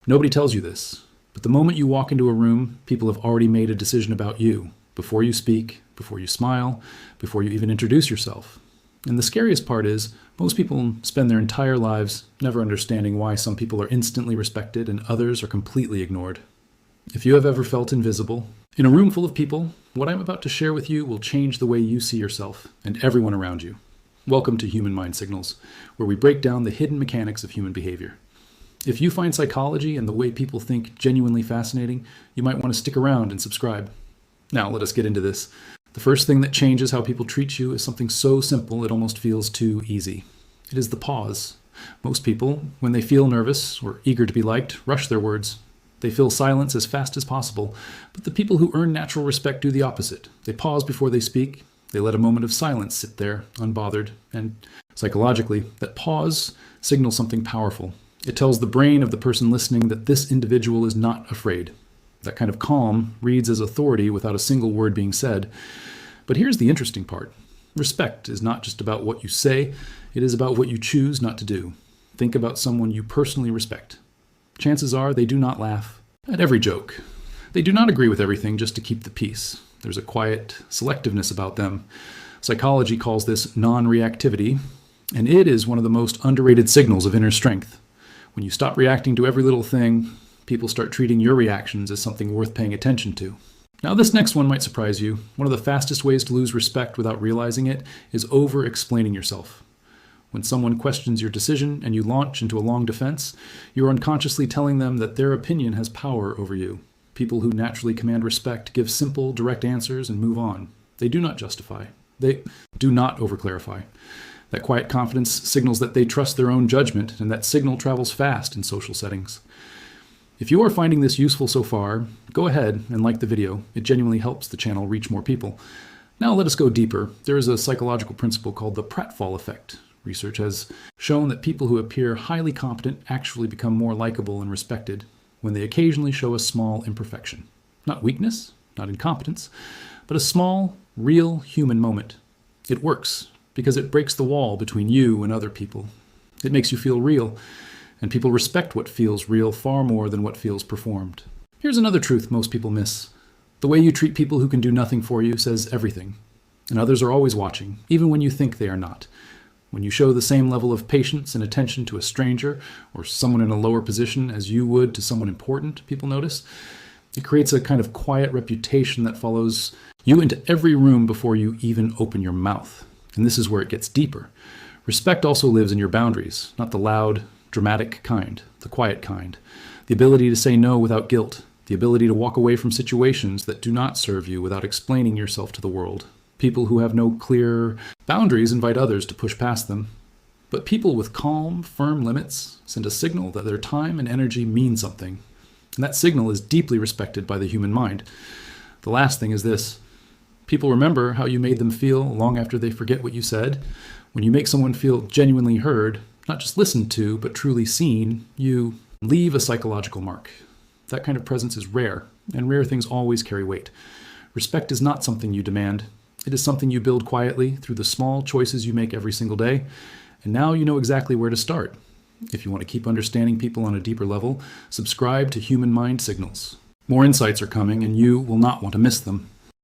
Nobody tells you this, but the moment you walk into a room, people have already made a decision about you before you speak, before you smile, before you even introduce yourself. And the scariest part is, most people spend their entire lives never understanding why some people are instantly respected and others are completely ignored. If you have ever felt invisible, in a room full of people, what I'm about to share with you will change the way you see yourself and everyone around you. Welcome to Human Mind Signals, where we break down the hidden mechanics of human behavior. If you find psychology and the way people think genuinely fascinating, you might want to stick around and subscribe. Now, let us get into this. The first thing that changes how people treat you is something so simple it almost feels too easy. It is the pause. Most people, when they feel nervous or eager to be liked, rush their words. They fill silence as fast as possible, but the people who earn natural respect do the opposite. They pause before they speak. They let a moment of silence sit there, unbothered, and psychologically, that pause signals something powerful. It tells the brain of the person listening that this individual is not afraid. That kind of calm reads as authority without a single word being said. But here's the interesting part. Respect is not just about what you say, it is about what you choose not to do. Think about someone you personally respect. Chances are they do not laugh at every joke. They do not agree with everything just to keep the peace. There's a quiet selectiveness about them. Psychology calls this non-reactivity, and it is one of the most underrated signals of inner strength. When you stop reacting to every little thing, people start treating your reactions as something worth paying attention to. Now, this next one might surprise you. One of the fastest ways to lose respect without realizing it is over-explaining yourself. When someone questions your decision and you launch into a long defense, you're unconsciously telling them that their opinion has power over you. People who naturally command respect give simple, direct answers and move on. They do not justify. They do not overclarify. That quiet confidence signals that they trust their own judgment, and that signal travels fast in social settings. If you are finding this useful so far, go ahead and like the video. It genuinely helps the channel reach more people. Now let us go deeper. There is a psychological principle called the pratfall effect. Research has shown that people who appear highly competent actually become more likable and respected when they occasionally show a small imperfection. Not weakness, not incompetence, but a small, real human moment. It works because it breaks the wall between you and other people. It makes you feel real. And people respect what feels real far more than what feels performed. Here's another truth most people miss. The way you treat people who can do nothing for you says everything. And others are always watching, even when you think they are not. When you show the same level of patience and attention to a stranger or someone in a lower position as you would to someone important, people notice. It creates a kind of quiet reputation that follows you into every room before you even open your mouth. And this is where it gets deeper. Respect also lives in your boundaries, not the loud, dramatic kind, the quiet kind. The ability to say no without guilt. The ability to walk away from situations that do not serve you without explaining yourself to the world. People who have no clear boundaries invite others to push past them. But people with calm, firm limits send a signal that their time and energy mean something. And that signal is deeply respected by the human mind. The last thing is this. People remember how you made them feel long after they forget what you said. When you make someone feel genuinely heard, not just listened to, but truly seen, you leave a psychological mark. That kind of presence is rare, and rare things always carry weight. Respect is not something you demand. It is something you build quietly through the small choices you make every single day. And now you know exactly where to start. If you want to keep understanding people on a deeper level, subscribe to Human Mind Signals. More insights are coming, and you will not want to miss them.